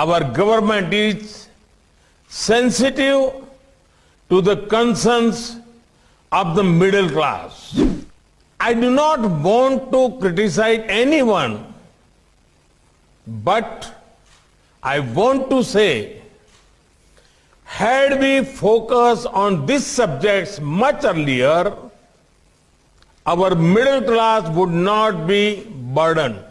Our government is sensitive to the concerns of the middle class. I do not want to criticize anyone, but I want to say, had we focused on these subjects much earlier, our middle class would not be burdened.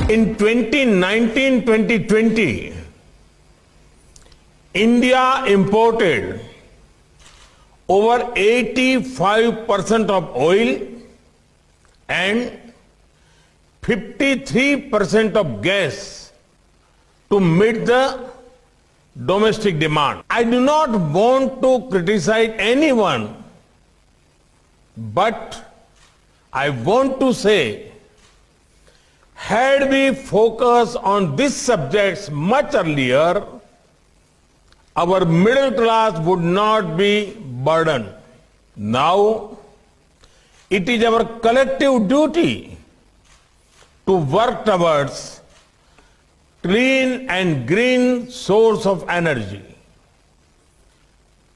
In 2019-2020, India imported over 85% of oil and 53% of gas to meet the domestic demand. I do not want to criticize anyone, but I want to say, had we focused on these subjects much earlier, our middle class would not be burdened. Now, it is our collective duty to work towards clean and green source of energy,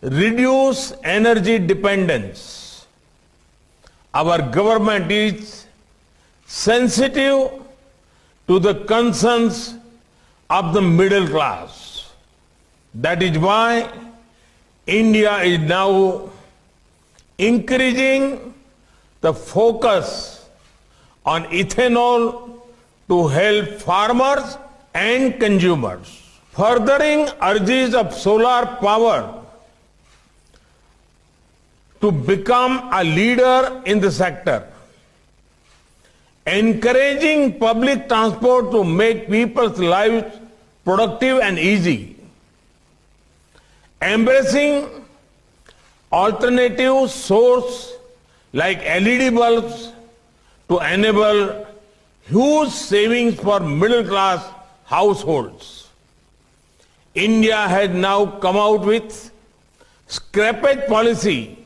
reduce energy dependence. Our government is sensitive to the concerns of the middle class. That is why India is now increasing the focus on ethanol to help farmers and consumers. Furthering urges of solar power to become a leader in the sector. Encouraging public transport to make people's lives productive and easy. Embracing alternative source like LED bulbs to enable huge savings for middle class households. India has now come out with scrappage policy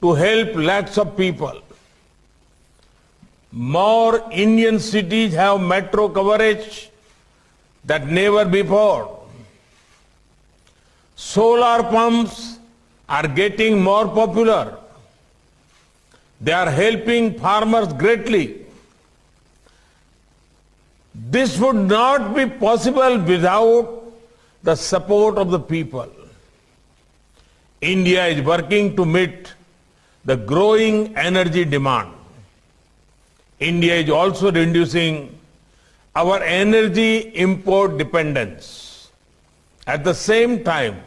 to help lakhs of people. More Indian cities have metro coverage than never before. Solar pumps are getting more popular. They are helping farmers greatly. This would not be possible without the support of the people. India is working to meet the growing energy demand. India is also reducing our energy import dependence. At the same time,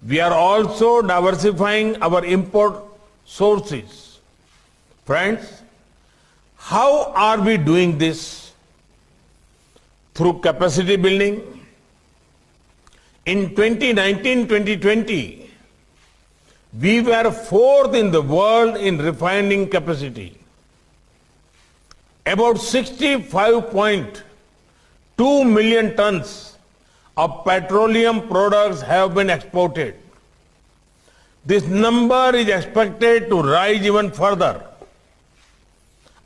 we are also diversifying our import sources. Friends, how are we doing this? Through capacity building. In 2019-2020, we were fourth in the world in refining capacity. About 65.2 million tons of petroleum products have been exported. This number is expected to rise even further.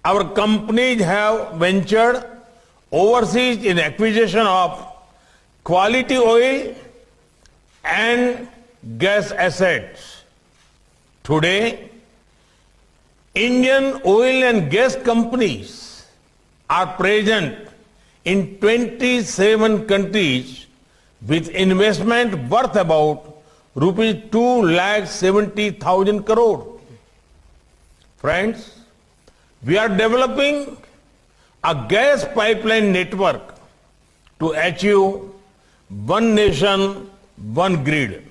Our companies have ventured overseas in acquisition of quality oil and gas assets. Today, Indian oil and gas companies are present in 27 countries with investment worth about rupees 2,70,000 crore. Friends, we are developing a gas pipeline network to achieve one nation, one grid.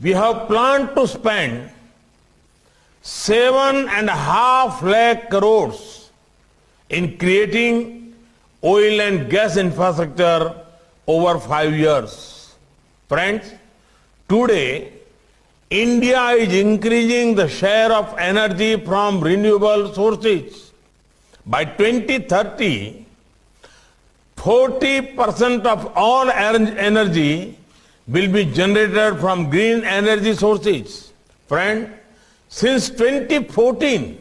We have planned to spend 7.5 lakh crores in creating oil and gas infrastructure over 5 years. Friends, today, India is increasing the share of energy from renewable sources. By 2030, 40% of all energy will be generated from green energy sources. Friend, since 2014,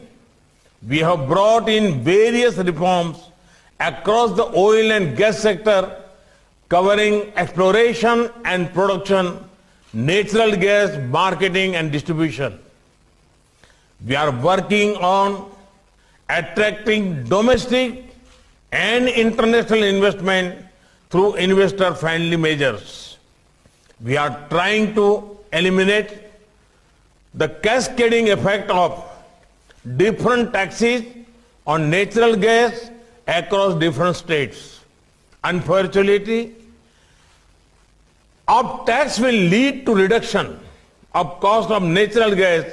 we have brought in various reforms across the oil and gas sector covering exploration and production, natural gas marketing and distribution. We are working on attracting domestic and international investment through investor-friendly measures. We are trying to eliminate the cascading effect of different taxes on natural gas across different states. Unfortunately, up tax will lead to reduction of cost of natural gas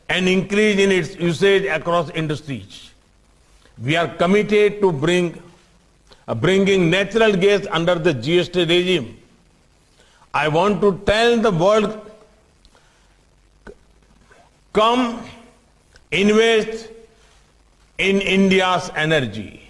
and increase in its usage across industries. We are committed to bringing natural gas under the GST regime. I want to tell the world, come invest in India's energy.